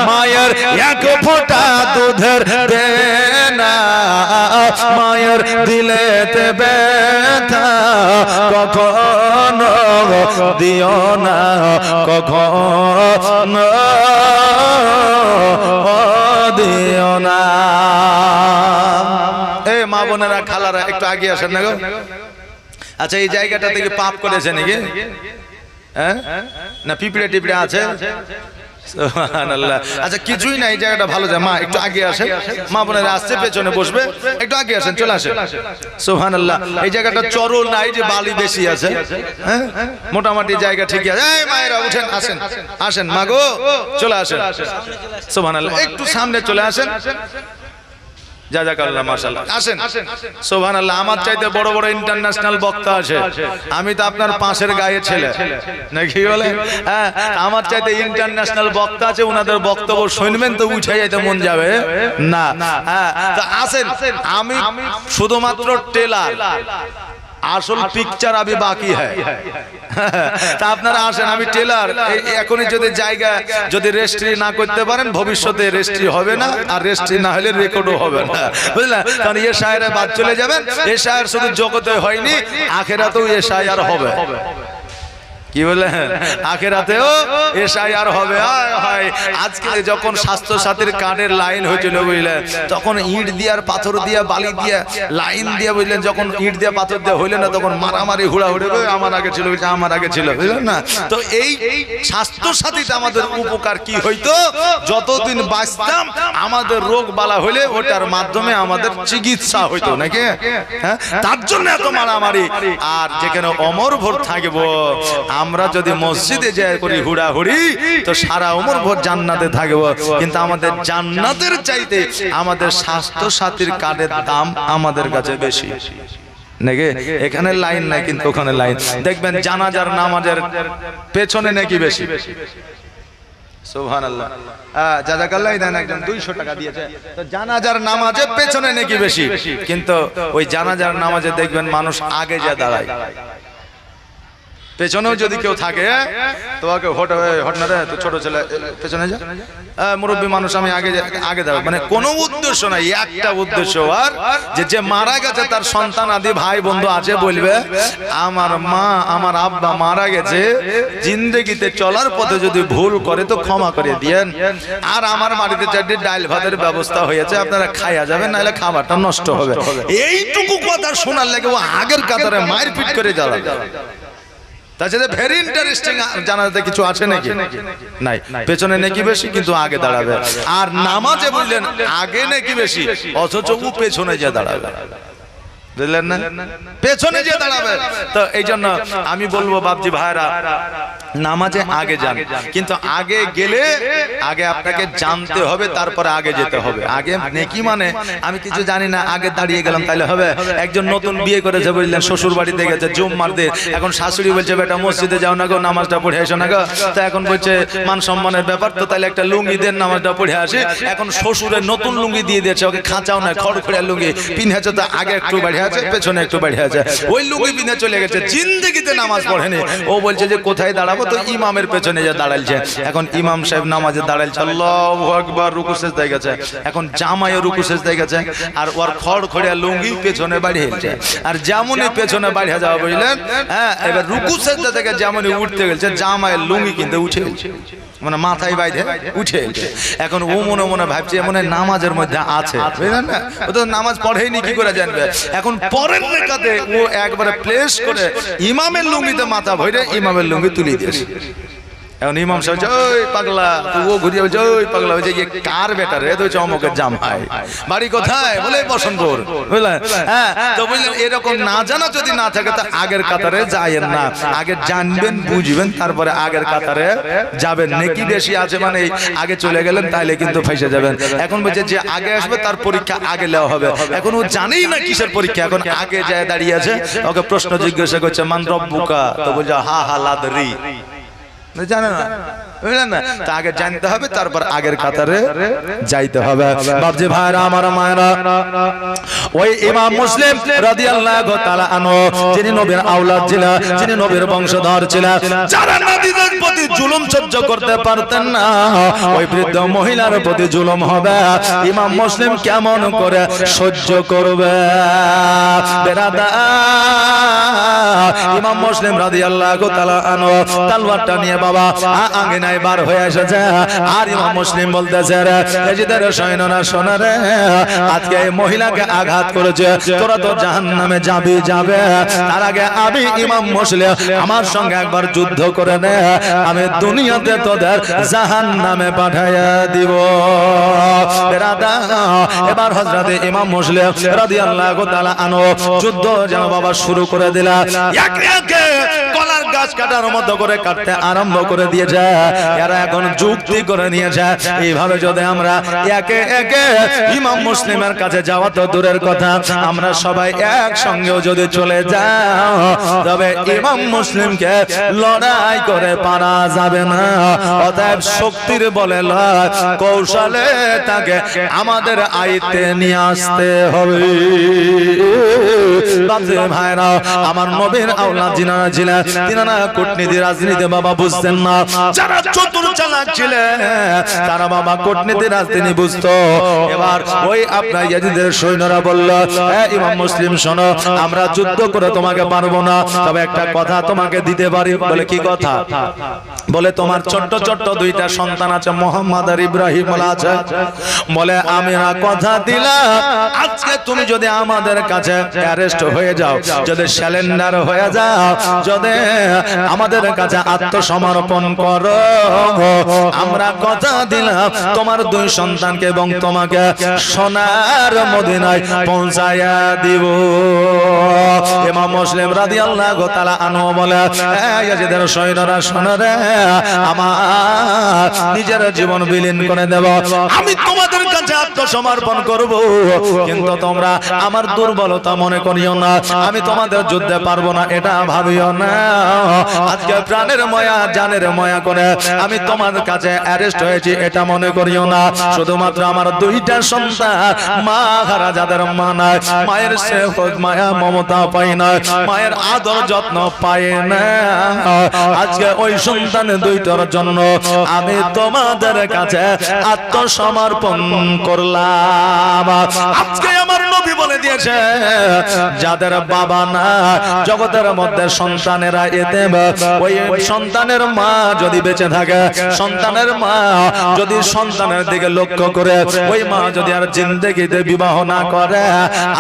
মায়ের এক ফোঁটা দুধের দেনা, মায়ের দিলেতে ব্যথা কখনো দিও না, কখনো দিও না। এ মা বোনেরা, খালারা একটু আগে আসেন না গো। আচ্ছা এই জায়গাটা থেকে পাপ করেছে নাকি? হ্যাঁ না পিঁপড়ে টিপড়ে আছে? সুবহানাল্লাহ। আচ্ছা কিছুই না, এই জায়গাটা ভালো যায়। মা একটু আগে আসেন, মা বোনেরা আসছে পেছনে বসবে, একটু আগে আসেন, চলে আসেন। সুবহানাল্লাহ। এই জায়গাটা চরল নাই যে বালি বেশি আছে, হ্যাঁ মোটামুটি জায়গা ঠিকই আছে। এই মায়েরা উঠেন, আসেন আসেন, মা গো চলে আসেন। সুবহানাল্লাহ। একটু সামনে চলে আসেন। জাযাকাল্লাহ, মাশাআল্লাহ। আসেন। সুবহানাল্লাহ। আমার চাইতে বড় বড় ইন্টারন্যাশনাল বক্তা আছে। আমি তো আপনার পাশের গায়ে ছেলে, নাকি বলে? হ্যাঁ আমার চাইতে ইন্টারন্যাশনাল বক্তা আছে, ওনাদের বক্তব্য শুনবেন তো উঠে যাইতে মন যাবে না। হ্যাঁ তো আসেন। আমি শুধুমাত্র টেলার, আসল পিকচার আবি বাকি হ্যায়। তা আপনারা আসেন, আমি টেলার। এখনই যদি জায়গা যদি রেজিস্ট্রি না করতে পারেন, ভবিষ্যতে রেজিস্ট্রি হবে না, আর রেজিস্ট্রি না হলে রেকর্ডও হবে না, বুঝলেন? কারণ এ শায়ের বাদ চলে যাবেন। এ শায়ের শুধু জগতে হয়নি, আখেরাতেও এ শায়ের হবে। কি বলেন? আখেরাতেও এসআইআর হবে। আজকে যখন স্বাস্থ্য সাথীর কার্ডের লাইন হয়েছিল বুঝলেন, তখন ইট দিয়া পাথর দিয়া বালি দিয়া লাইন দিয়া বুঝলেন, যখন ইট দিয়া পাথর দিয়া হইলেন না, তখন মারামারি হুড়াহুড়ি, আমার আগে ছিল, আমার আগে ছিল, বুঝলেন না? তো এই স্বাস্থ্য সাথীতে আমাদের উপকার কি হইতো? যতদিন বাঁচতাম আমাদের রোগ বালা হইলে ওটার মাধ্যমে আমাদের চিকিৎসা হইতো, নাকি? হ্যাঁ তার জন্য এত মারামারি। আর যেখানে অমর ভোর থাকবো, আমরা যদি মসজিদে যাই করি হুড়াহুড়ি, তো সারা উমর ভর জান্নাতে থাকবো। কিন্তু আমাদের জান্নাতের চাইতে আমাদের স্বাস্থ্য সাথীর কার্ডের দাম আমাদের কাছে বেশি, নাকি? এখানে লাইন নাই কিন্তু ওখানে লাইন। দেখবেন জানাজার নামাজের পেছনে নাকি বেশি। সুবহানাল্লাহ। জাযাকাল্লাহ। দেন একজন 200 টাকা দিয়েছে। তো জানাজার নামাজের পেছনে নাকি বেশি, কিন্তু ওই জানাজার নামাজে দেখবেন মানুষ আগে যা দাঁড়ায়। পেছনেও যদি কেউ থাকে তোমাকে হট না রে, তো ছোট ছেলে পেছনে যা, মুরব্বী মানুষ আমি আগে আগে দাও, মানে কোনো উদ্দেশ্য নাই, একটা উদ্দেশ্য আর যে মারা গেছে তার সন্তান আদি ভাই বন্ধু আছে বলবে আমার মা আমার আব্বা মারা গেছে, জিন্দেগিতে চলার পথে যদি ভুল করে তো ক্ষমা করে দিয়েন, আর আমার বাড়িতে চারটি ডাল ভাতের ব্যবস্থা হয়েছে আপনারা খাইয়া যাবেন, নাহলে খাবারটা নষ্ট হবে। এইটুকু কথা শোনার লাগে ও আগের কাতারে মায়ের পিট করে যাবে। তাছাড়া ভেরি ইন্টারেস্টিং জানাতে কিছু আছে নাকি? নাই। পেছনে নাকি বেশি কিন্তু আগে দাঁড়াবে। আর নামাজে বুঝলেন আগে নাকি বেশি, অথচ ও পেছনে যে দাঁড়াবে, বুঝলেন না, পেছনে যে দাঁড়াবে। তো এই জন্য আমি বলবো বাপজি ভাইরা, নামাজে আগে যান, কিন্তু আগে গেলে আগে আপনাকে জানতে হবে, তারপরে আগে যেতে হবে। আগে নেকি মানে আমি কিছু জানি না আগে দাঁড়িয়ে গেলাম তাহলে হবে? একজন নতুন বিয়ে করেছে বুঝলেন, শ্বশুর বাড়িতে গেছে জুম্মার দিন, এখন শাশুড়ি বলছে বেটা মসজিদে যাও না গো, নামাজটা পড়ে আসো না গো, তো এখন বলছে মান সম্মানের ব্যাপার তো তাহলে একটা লুঙ্গি দেন নামাজটা পড়ে আসে। এখন শ্বশুরের নতুন লুঙ্গি দিয়ে দিয়েছে, ওকে খাঁচাও না খড়খড়িয়া লুঙ্গি পিনেছে, তো আগে একটু বাড়ি আছে পেছনে একটু বাড়ি আছে, ওই লুঙ্গি পিনে চলে গেছে, জিন্দেগিতে নামাজ পড়েনি। ও বলছে যে কোথায় দাঁড়াবো, তো ইমামের পেছনে যে দাঁড়াইছে। এখন ইমাম সাহেব নামাজে দাঁড়াইছে, আল্লাহু আকবার, রুকু সেজদায় গেছে, এখন জামাইও রুকু সেজদায় গেছে, আর ওর খড়খড়িয়া লুঙ্গি পেছনে বাড়িয়েছে। আর যেমনই পেছনে বাড়িয়ে যাওয়া বুঝলেন, হ্যাঁ, এবার রুকু সেজদা থেকে যেমনই উঠতে গেছে জামাইয়ের লুঙ্গি কিন্তু উঠে গেছে, মানে মাথায় বাইরে উঠে গেছে। এখন ও মনে মনে ভাবছে মনে নামাজের মধ্যে আছে, বুঝলেন না, ও তো নামাজ পড়েইনি কি করে জানবে। এখন পরের রেখাতে ও একবারে প্লেস করে ইমামের লুঙ্গিতে মাথা ভরে ইমামের লুঙ্গি তুলে দিয়েছে। এখন ইমাম সাহেব ওই পাগলা, ও ঘুরিয়ে বলছে ওই পাগলা, ওই যে কার বেটা রে, তো চমকের জামাই, বাড়ি কোথায়, বলে বসন্তপুর, বুঝলেন। হ্যাঁ, তো বুঝলেন এরকম না জানা যদি না থাকে তো আগের কাতারে যায়েন না, আগে জানবেন বুঝবেন তারপরে আগের কাতারে যাবেন। নেকি বেশি আছে মানে আগে চলে গেলেন তাহলে কিন্তু ফেসে যাবেন। এখন বলছে যে আগে আসবে তার পরীক্ষা আগে নেওয়া হবে, এখন ও জানেই না কিসের পরীক্ষা, এখন আগে যায় দাঁড়িয়ে আছে, ওকে প্রশ্ন জিজ্ঞাসা করছে মান রব্বুকা, তো বলছে হা হা লাদরি, জানে না, বুঝলেন না, তা আগে জানতে হবে তারপর আগের কাতারে যাইতে হবে। বাপজি ভাইরা আমার মায়েরা, ওই ইমাম মুসলিম রাদিয়াল্লাহু তাআলা আনহু যিনি নবীর আওলাদ ছিলেন, যিনি নবীর বংশধর ছিলেন, যারা নবীদের প্রতি জুলুম সহ্য করতে পারতেন না, ওই বৃদ্ধ মহিলার প্রতি জুলুম হবে, ইমাম মুসলিম কেমন করে সহ্য করবে? বেরাদা ইমাম মুসলিম রাদিয়াল্লাহু তাআলা আনহু তলোয়ারটা নিয়ে বাবা আঙ্গিনায় বার হয়ে এসেছে, আর ইমাম মুসলিম বলতেছে রে এজিদের সৈন্যরা শোনা রে, আজকে এই মহিলাকে আঘাত করেছে, তোরা তো জাহান্নামে যাবি যাবে, তার আগে আমি ইমাম মুসলিম আমার সঙ্গে একবার যুদ্ধ করে নে, আমি দুনিয়াতে তোদের জাহান্নামে পাঠাইয়া দিব। বেরাদা এবার হযরত ইমাম মুসলিম রাদিয়াল্লাহু তাআলা আনহু যুদ্ধ যেন বাবা শুরু করে দিলা, একে একে কলার গাছ কাটার মতো করে কাটতে আরম্ভ করে দিয়েছে। এরা এখন যুক্তি করে নিয়েছে এইভাবে যদি আমরা একে একে ইমাম মুসলিমের কাছে যাওয়া তো দূরের কথা, আমরা সবাই একসঙ্গেও যদি চলে যাও তবে ইমাম মুসলিমকে লড়াই করে পারা যাবে না। অতএব শক্তির বলে লয়, কৌশলে তাকে আমাদের আয়ত্তে নিয়ে আসতে হবে। ভাইরা আমার নবীর আওলাদ যিনারা ছিলেন তিনারা কূটনীতি রাজনীতি বাবা বুঝতেন না, যারা চতুর চালাক ছিলেন তারা বাবা কূটনীতি রাজনীতি বুঝতো। এবার ওই আপনার ইয়াজিদের সৈন্যরা বলল, ইমাম মুসলিম শোনো, আমরা যুদ্ধ করে তোমাকে পারবো না, তবে একটা কথা তোমাকে দিতে পারি। বলে কি কথা? বলে তোমার ছোট্ট ছোট্ট দুইটা সন্তান আছে, মোহাম্মদ আর ইব্রাহিম আছে, বলে আমি কথা দিলাম আজকে তুমি যদি আমাদের কাছে অ্যারেস্ট হয়ে যাও, যদি স্যালেন্ডার হয়ে যাও, যদি আমাদের কাছে আত্মসমর্পণ করো, আমরা কথা দিলাম তোমার দুই সন্তানকে এবং তোমাকে সোনার মদিনায় পৌঁছায়া দিব। ইমাম মুসলিম রাদিয়াল্লাহু তাআলা আনহু বলে, ইয়াজিদের সৈন্যরা শোনো রে, আমার নিজের জীবন বিলীন করে দেব, আমি তোমাদের কাছে আত্মসমর্পণ করব, কিন্তু তোমরা আমার দুর্বলতা মনে করিও না, আমি তোমাদের যুদ্ধে পারবো না এটা ভাবিও না। আজকে প্রাণের মায়া জানের মায়া করে আমি তোমার কাছে অ্যারেস্ট হয়েছি এটা মনে করিও না। শুধুমাত্র আমার দুইটা সন্তান মা হারা, যাদের মা নাই, মায়ের সে মায়া মমতা পায় না, মায়ের আদর যত্ন পায় না। আজকে ওই সন্তান দুইটার জন্য আমি তোমাদের কাছে আত্মসমর্পণ করলাম। আজকে আমার নবী বলে দিয়েছে, যাদের বাবা না জগতের মধ্যে সন্তানেরা এতিম, ওই সন্তানের মা যদি বেঁচে থাকে, সন্তানের মা যদি সন্তানের দিকে লক্ষ্য করে, ওই মা যদি আর জিন্দেগিতে বিবাহ না করে,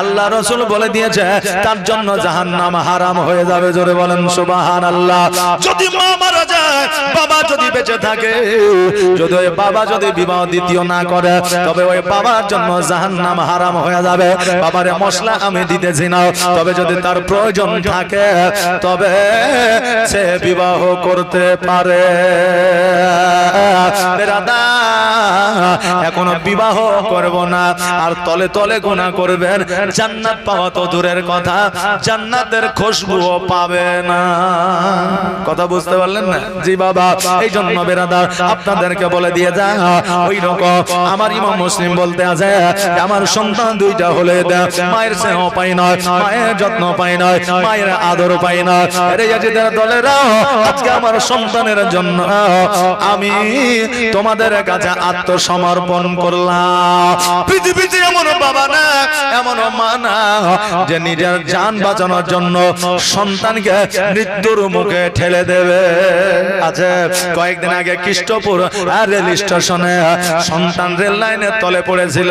আল্লাহ রাসূল বলে দিয়েছে তার জন্য জাহান্নাম হারাম হয়ে যাবে। জোরে বলেন সুবহানাল্লাহ। যদি মা মারা যায়, বাবা যদি বেঁচে থাকে, যদি ওই বাবা যদি বিবাহ দ্বিতীয় না করে, তবে ওই বাবার জন্য জাহান্নাম হারাম হয়ে যাবে। বাবারে মশলা আমি দিতেছি না, তবে যদি তার প্রয়োজন থাকে তবে সে বিবাহ করতে পারে। এখনো বিবাহ করব না আর তলে তলে গুনাহ করবেন, জান্নাত পাওয়া তো দূরের কথা, জান্নাতের খুশবুও পাবে না। কথা বুঝতে পারলেন না? জি বাবা। এই জন্য বেরাদার আপনাদেরকে বলে দিয়ে যা, ওই রকম আমার ইমাম মুসলিম বলতে আছে, আমার সন্তান দুইটা হলে মায়ের স্নেহ পাই না, মায়ের যত্ন পাই না, মায়ের আদর পাই না। আরে ইয়াজিদের দলেরা, আজকে আমার সন্তানের জন্য আমি তোমাদের কাছে আত্মসমর্পণ করলাম। পৃথিবীতে এমন বাবা না, এমন মা না যে নিজের জান বাঁচানোর জন্য সন্তানকে মৃত্যুর মুখে ঠেলে দেবে। আচ্ছা, কয়েকদিন আগে কৃষ্টপুর রেল স্টেশনে সন্তান রেল লাইনের তলে পড়েছিল,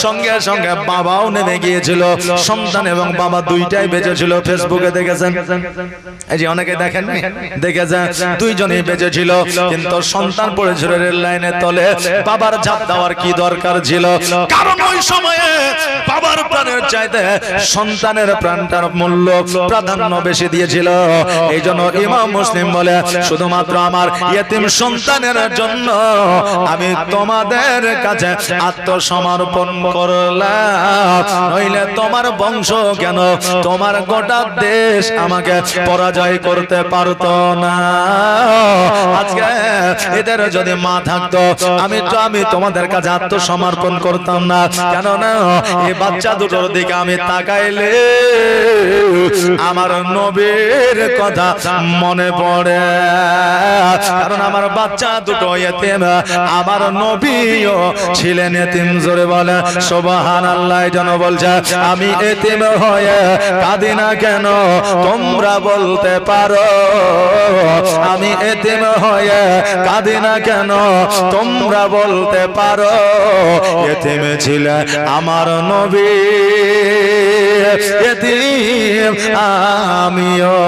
সঙ্গে সঙ্গে বাবাও নেমে গিয়েছিল, সন্তান এবং বাবা দুইটাই বেঁচে ছিল। ফেসবুকে দেখেছেন, এই যে অনেকে দেখেন, দেখেছেন দুইজনই বেঁচে ছিল, কিন্তু সন্তান পড়েছিল রেল লাইনের তলে। বাবার ঝাঁপ দেওয়ার কি দরকার ছিল? কারণ ওই সময়ে বাবার প্রাণের চাইতে সন্তানের প্রাণটার মূল্য প্রাধান্য বেশি দিয়েছিল। এই জন্য ইমাম মুসলিম বলে, শুধুমাত্র আমার ইয়েতিম সন্তানের জন্য আমি তোমাদের কাছে আত্মসমর্পণ করলাম, নইলে তোমার বংশ কেন, তোমার গোটা দেশ আমাকে পরাজয় করতে পারতো না। আজকে এদের যদি মা থাকতো, আমি তোমাদের কাছে আত্মসমর্পণ করতাম না। কেননা এই বাচ্চা দুটোর দিকে আমি তাকাইলে আমার নবীর কথা মনে পড়ে, কারণ আমার বাচ্চা দুটো এতিম, আমার নবীও ছিলেন এতিম। জোরে বলে সুবহানাল্লাহ। যেন বলছে, আমি এতিম হয়ে কাঁদি না কেন, তোমরা বলতে পারো, আমি এতিম হয়ে কাঁদি না কেন, তোমরা বলতে পারো। এতিম ছিল আমার নবী, এতিম আমিও।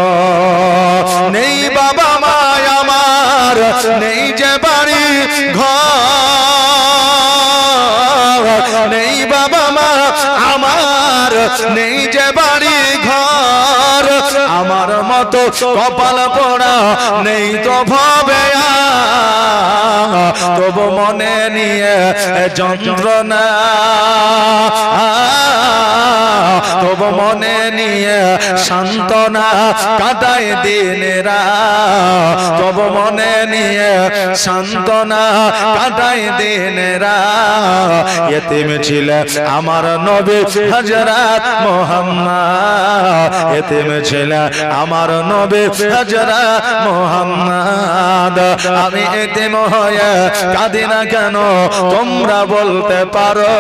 নেই বাবা মা আমার, নেই যে বাড়ি ঘর, নেই বাবা মা আমার, নেই যে বাড়ি ঘর, আমার মতো কপাল পোড়া নেই তো ভবে, তবু মনে নিয়ে যন্ত্রণা, তবু মনে নিয়ে সান্ত্বনা কাটায় দিনেরা, তবু মনে নিয়ে সান্ত্বনা কাটায় দিনেরা। এতিম ছিল আমার নবী হযরত মুহাম্মদ, এতিম ছিল আমার নবী হযরত মুহাম্মদ। আমি এতিম হয়ে কাঁদি না কেন, তোমরা বলতে পারো,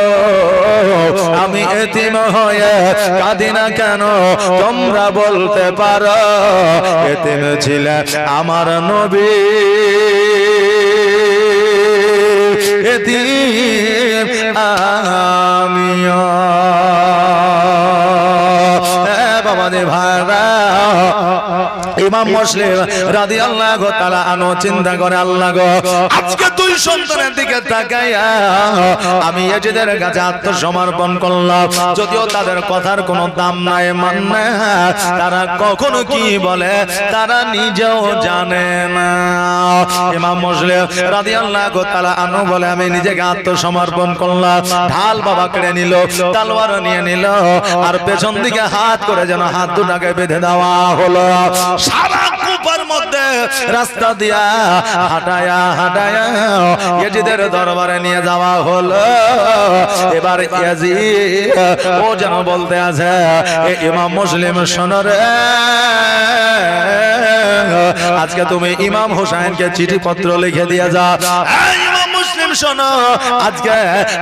আমি এতিম হয়ে কাঁদি না কেন, তোমরা বলতে পারো। এতিম ছিল আমার নবী, এতিম আমিও। বাবাদের ভাইরা, ইমাম মুসলিম রাদিয়াল্লাহু তাআলা আনহু চিন্তা করে, আল্লাহ গো, আজকে দুই সন্তানের দিকে তাকাইয়া আমি এজিদের কাছে আত্মসমর্পণ করলাম। যদিও তাদের কথার কোনো দাম নাই, মান নাই, তারা কখনো কি বলে তারা নিজেও জানে না। ইমাম মুসলিম রাদিয়াল্লাহু তাআলা আনহু বলে, আমি নিজেকে আত্মসমর্পণ করলাম। ঢাল বাবা কেড়ে নিল, তলোয়ার নিয়ে নিল, আর পেছন দিকে হাত করে যেন হাত দুটাকে বেঁধে দেওয়া হলো। সারা কুফার মধ্যে রাস্তা দিয়া হাঁটায়া হাঁটায়া ইয়াজিদের দরবারে নিয়ে যাওয়া হলো। এবার ইয়াজিদ ও যেন বলতে আছে, ইমাম মুসলিম শোনো রে, আজকে তুমি ইমাম হোসেনকে চিঠিপত্র লিখে দিয়ে যা। ইমাম মুসলিম শোনো, আজকে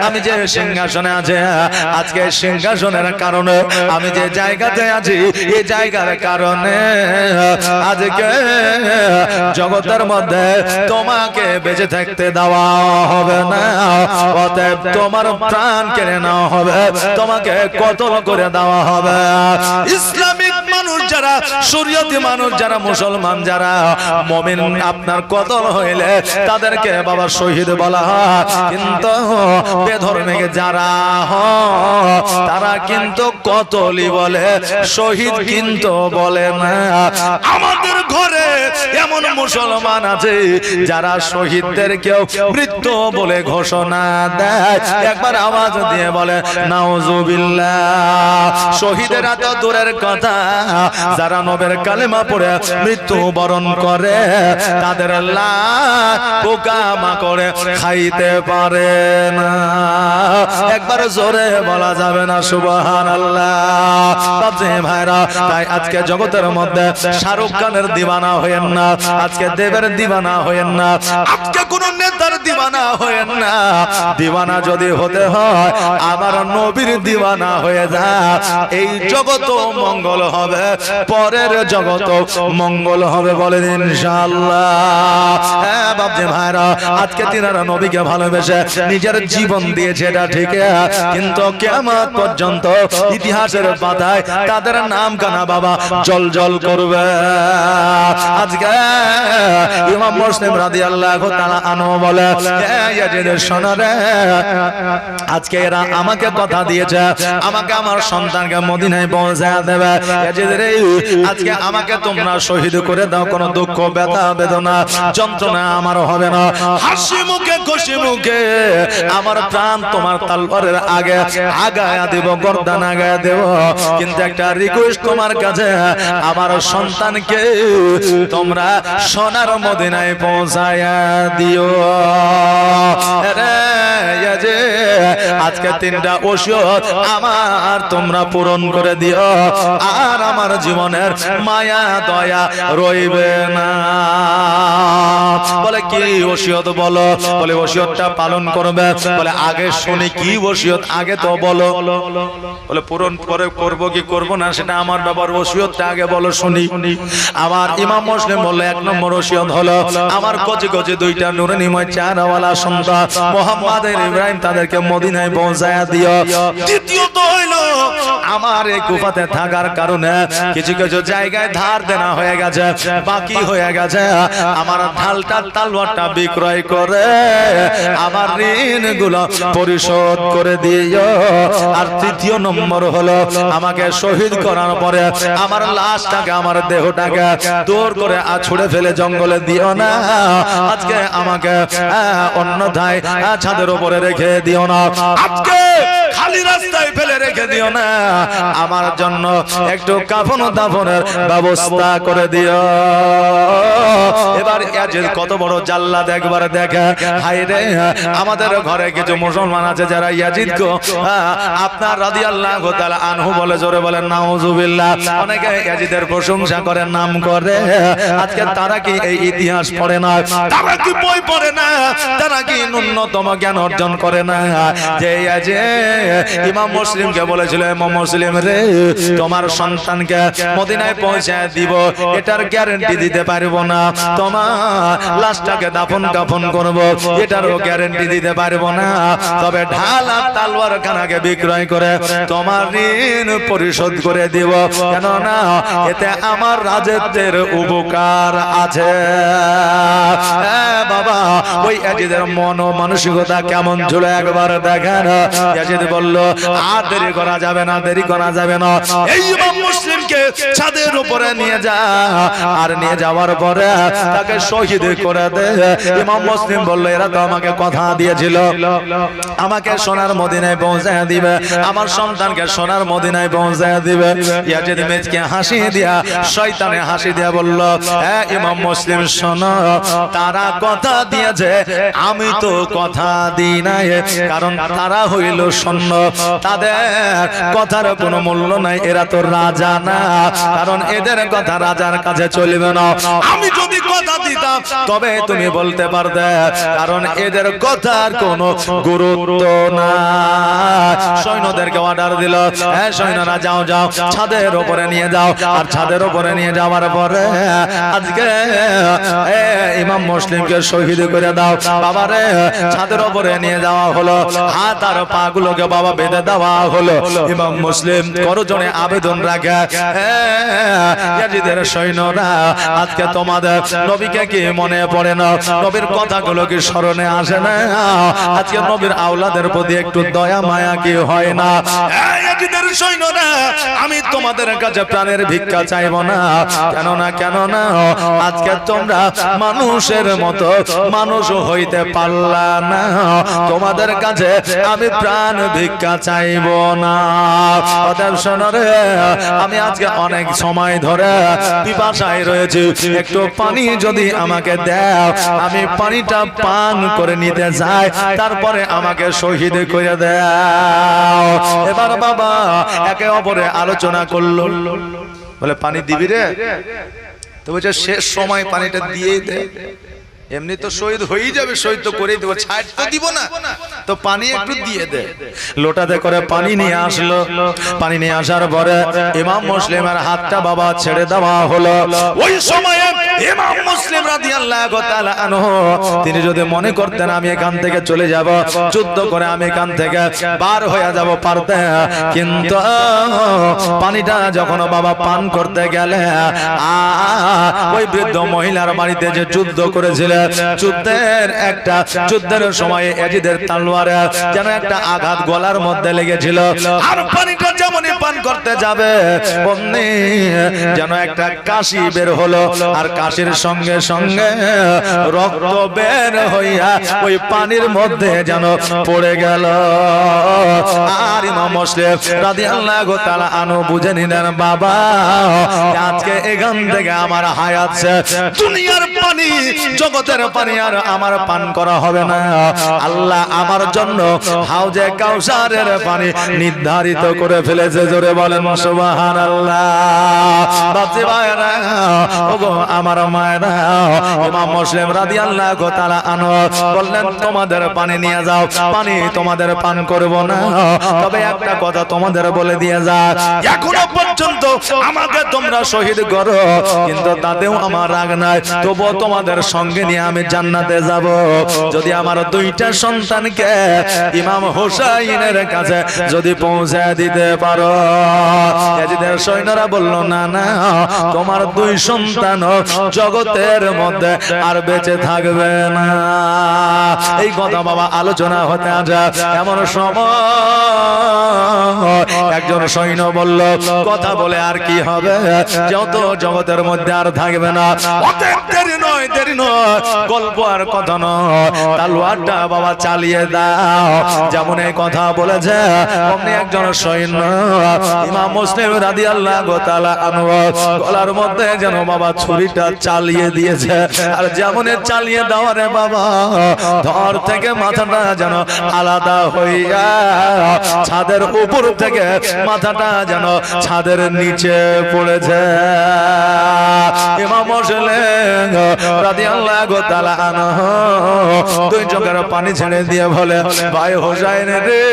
আমি যে সিংহাসনে আছে, আজকে সিংহাসনের কারণে আমি যে জায়গাতে আছি, এই জায়গার কারণে আজকে জগতের মধ্যে তোমাকে বেঁচে থাকতে দেওয়া হবে না, অতএব তোমার প্রাণ কেড়ে নেওয়া হবে, তোমাকে কতল করে দেওয়া হবে। ইসলামিক মানুষ যারা, শরীয়তি মানুষ যারা, মুসলমান যারা, মুমিন আপনার কতল হইলে তাদেরকে বাবা শহীদ বলা হয়, কিন্তু বেধর্মীকে যারা হয় তারা কিন্তু কতলই বলে, শহীদ কিন্তু বলে না। আমাদের ঘরে এমন মুসলমান আছে যারা শহীদদেরকেও মৃত্যু বলে ঘোষণা দেয়। একবার আওয়াজ দিয়ে বলে নাউজুবিল্লাহ। শহীদেরা তো দূরের কথা, যারা নবের কালেমা পড়ে মৃত্যু বরণ করে তাদের লাশ পোকামাকড়ে খাইতে পারে না। একবার জোরে বলা যাবে না সুবহানাল্লাহ। বাপজি ভাইরা, তাই আজকে জগতের মধ্যে শাহরুখ খানের দিওয়ানা হয়েন না, আজকে দেবের দিওয়ানা হয়েন না, আজকে কোন নেতার দিওয়ানা হয়েন না। দিওয়ানা যদি হতে হয় আমার নবীর দিওয়ানা হয়ে যা, এই জগৎ মঙ্গল হবে, পরের জগৎ মঙ্গল হবে, বলেন ইনশাআল্লাহ। হ্যাঁ বাপজি ভাইরা, আজকে তিনারা নবীকে ভালোবেসে নিজের জীবন দিয়েছে, এটা ঠিক, কিন্তু কিয়ামত পর্যন্ত ইতিহাসের পাতায় তাদের নাম কানা বাবা জল জল করবে। আজকে ইমাম মুসলিম রাদিয়াল্লাহু তাআলা আনহু বলে, ইয়াজিদের শোনো রে, আজকে এরা আমাকে কথা দিয়েছে আমাকে আমার সন্তানকে মদিনায় পৌঁছায় দেবে। ইয়াজিদের আজকে আমাকে তোমরা শহীদ করে দাও, কোনো দুঃখ ব্যথা বেদনা যন্ত্রণা আমার হবে না, হাসি মুখে খুশি মুখে আমার প্রাণ তোমার তলোয়ারের আগে আগায়া দেব, গর্দান আগায়া দেব, কিন্তু একটা রিকোয়েস্ট তোমার কাছে, আমার সন্তানকে তোমরা সোনার মদিনায় পৌঁছায়া দিও। আজকে তিনটা ওসিয়ত আমার তোমরা পূরণ করে দিও, আর আমার জীবনের মায়া দয়া রইবে না। বলে কি ওসিয়ত বলো? বলে ওসিয়তটা পালন করবে। বলে আগে শুনি কি ওসিয়ত, আগে তো বলো। বলে পূরণ পরে করব কি করব না সেটা আমার ব্যাপার, ওসিয়তটা আগে বলো শুনি। আমার ইমাম মুসলিম বলল, এক নম্বর ওসিয়ত হলো আমার কচি কচি দুইটা নুরানিময় চারাওয়ালা সন্তান মুহাম্মদ ইব্রাহিম তাদেরকে মদিনায় পৌঁছায়া দিও। দ্বিতীয়ত হইলো আমার এই কুফাতে থাকার কারণে কিছু কিছু জায়গায় ধার দেনা হয়ে গেছে, বাকি হয়ে গেছে, আমার ঢালটা তালওয়ারটা বিক্রয় করে আমার ঋণগুলো পরিশোধ করে দিও। আর তৃতীয় নম্বর হলো আমাকে শহীদ করার পরে আমার লাশটাকে, আমার দেহটাকে দূর করে ছুড়ে ফেলে জঙ্গলে দিও না, আজকে আমাকে অন্যথায় ছাদের উপরে রেখে দিও না, আজকে খালি রাস্তায় ফেলে রেখে দিও না, আমার জন্য একটু কাফন দাফনের ব্যবস্থা করে দিও। এবার ইয়াজিদ কত বড় জাল্লাদ একবার দেখে, হায় রে, আমাদের ঘরে কিছু মুসলমান আছে যারা ইয়াজিদকে আপনার রাদিয়াল্লাহু তাআলা আনহু বলে, জোরে বলেন নাউজুবিল্লাহ। অনেকে ইয়াজিদের প্রশংসা করে, নাম করে, আজকে তারা কি এই ইতিহাস পড়ে না, তারা কি বই পড়ে না, তারা কি ন্যূনতম জ্ঞান অর্জন করে না যে ইমাম মুসলিমকে বলেছিল, ইমাম মুসলিম রে, তোমার সন্তানকে মদিনায় পৌঁছায় দিব এটার গ্যারান্টি দিতে পারবো না, তোমার লাশটাকে দাফন কাফন করব এটারও গ্যারান্টি দিতে পারবো না, তবে ঢাল আর তালওয়ার খানাকে বিক্রয় করে তোমার ঋণ পরিশোধ করে দিব, কেননা এতে আমার রাজত্বের উপকার আছে। বাবা, ওই ইয়াজিদের মন মানসিকতা কেমন ছিল একবার দেখেন। ইয়াজিদ বলল আর দেরি করা যাবে না, দেরি করা যাবে না, এই ইমাম মুসলিমকে ছাদের উপরে নিয়ে যা, আর নিয়ে যাওয়ার পরে তাকে শহীদ করে দে। ইমাম মুসলিম বলল এরা তো আমাকে কথা দিয়েছিল আমাকে সোনার মদিনায় পৌঁছায় দিবে, আমার সন্তানকে সোনার মদিনায় পৌঁছায় দিবে। ইয়াজিদ মেজকে হাসি দিয়া, শয়তানে হাসি দিয়া বলল হ্যাঁ ইমাম মুসলিম শোনো, তারা কথা দিয়েছে আমি তো কথা দিই নাই, কারণ তারা হইল সৈন্য, তাদের কথার কোনো মূল্য নাই, এরা তো রাজা না, কারণ এদের কথা রাজার কাছে চলবে না। আমি যদি কথা দিতাম তবে তুমি বলতে পারতে, কারণ এদের কথার কোনো গুরুত্ব না। সৈন্যদেরকে অর্ডার দিল হ্যাঁ সৈন্যরা যাও যাও ছাদের উপরে নিয়ে যাও, আর ছাদের উপরে নিয়ে যাওয়ার পরে আজকে ইমাম মুসলিমকে শহীদ করে দাও। বাবারে ছাদের উপরে নিয়ে যাওয়া হলো, হাত আর পা গুলোকে বাবা বেঁধে দেওয়া হলো। ইমাম মুসলিম করজনে আবেদন রাখে ইয়াজিদের সৈন্যরা আজকে তোমাদের নবীকে কি মনে পড়ে না, নবীর কথাগুলো কি স্মরণে আসে না, আজকে নবীর আওলাদের প্রতি একটু দয়া মায়া কি হয় না? ইয়াজিদের সৈন্যরা আমি তোমাদের কাছে প্রাণের ভিক্ষা চাইব না, কেন না আজকে তোমরা মানুষের মতো মানুষ হইতে পারলা না, তোমাদের কাছে আমি প্রাণ ভিক্ষা চাইব না। অতএব শোনো রে, আমি আজকে অনেক সময় ধরে পিপাসায় রয়েছে, একটু পানি যদি আমাকে দাও, আমি পানিটা পান করে নিতে যাই, তারপরে আমাকে শহীদ করে দাও। এবার বাবা একে অপরে আলোচনা করলো, বলে পানি দিবি রে? তো বলছে শেষ সময় পানিটা দিয়ে দে, এমনি তো শহীদ হয়ে যাবে, শহীদ তো করেই দেবো, ছাড় তো দিব না, তো পানি একটু দিয়ে দে। লোটাতে করে পানি নিয়ে আসলো, পানি নিয়ে আসার পরে ইমাম মুসলিমের হাতটা বাবা ছেড়ে দেওয়া হলো। ওই সময়ে ইমাম মুসলিম রাদিয়াল্লাহু তাআলা আনহু তিনি যদি মনে করতেন আমি এখান থেকে চলে যাব, যুদ্ধ করে আমি এখান থেকে বার হয়ে যাব পারতেন, কিন্তু পানিটা যখন বাবা পান করতে গেলে ওই বৃদ্ধ মহিলার বাড়িতে যে যুদ্ধ করেছিল, যুদ্ধের সময় ইয়াজিদের তলোয়ারে যেন একটা আঘাত গলার মধ্যে লেগেছিল, আর পানিটা যেমনই পান করতে যাবে অমনি যেন একটা কাশি বের হলো, আর কাশির সঙ্গে সঙ্গে রক্ত বের হইয়া ওই পানির মধ্যে যেন পড়ে গেল। আর ইমাম মুসলিম রাদিয়াল্লাহু তাআলা আনহু বুঝে নিলেন বাবা আজকে এখান থেকে আমার হায়াত শেষ, দুনিয়ার পানি জগতের পানি আর আমার পান করা হবে না, আল্লাহ আমার জন্য হাউজে কাউসারের পানি নির্ধারিত করে ফেলেছে। জোরে বলেন সুবহানাল্লাহ। বাচ্চা ভাইরা ওগো আমার মায়েরা, ইমাম মুসলিম রাদিয়াল্লাহু তাআলা আনহু বললেন তোমাদের পানি নিয়ে যাও, পানি তোমাদের পান করব না, তবে একটা কথা তোমাদের বলে দিয়ে যা, এখনো পর্যন্ত আমাকে তোমরা শহীদ করো কিন্তু তাতেও আমার রাগ নাই, তবুও তোমাদের সঙ্গে নিয়ে আমি জান্নাতে যাব যদি আমার দুইটা সন্তানকে ইমাম হুসাইনের কাছে যদি পৌঁছে দিতে পারো। ইয়াজিদের সৈন্যরা বলল না না, তোমার দুই সন্তান জগতের মধ্যে আর বেঁচে থাকবে না। এই কথা বাবা আলোচনা হতে আসে, এমন সময় একজন সৈন্য বলল কথা বলে আর কি হবে, যত জগতের মধ্যে আর থাকবে না, দেরি নয় দেরি নয়, গল্প আর কথা নয়, তলোয়ারটা বাবা চালিয়ে দাও। যেমন এই কথা বলেছে অমনি একজন সৈন্য ইমাম মুসলিম রাদিয়াল্লাহু তাআলা আনহু গলার মধ্যে যেন বাবা ছুরিটা চালিয়ে দিয়েছে, আর যেমন চালিয়ে দেওয়ারে বাবা ধর থেকে মাথাটা যেন আলাদা হইয়া ছাদের উপর থেকে মাথাটা যেন ছাদের নিচে পড়েছে। ইমাম মুসলিম রাদিয়াল্লাহু তাআলা আনহু দুই চোখের পানি ছেড়ে দিয়ে বলে ভাই হোসাইন রে,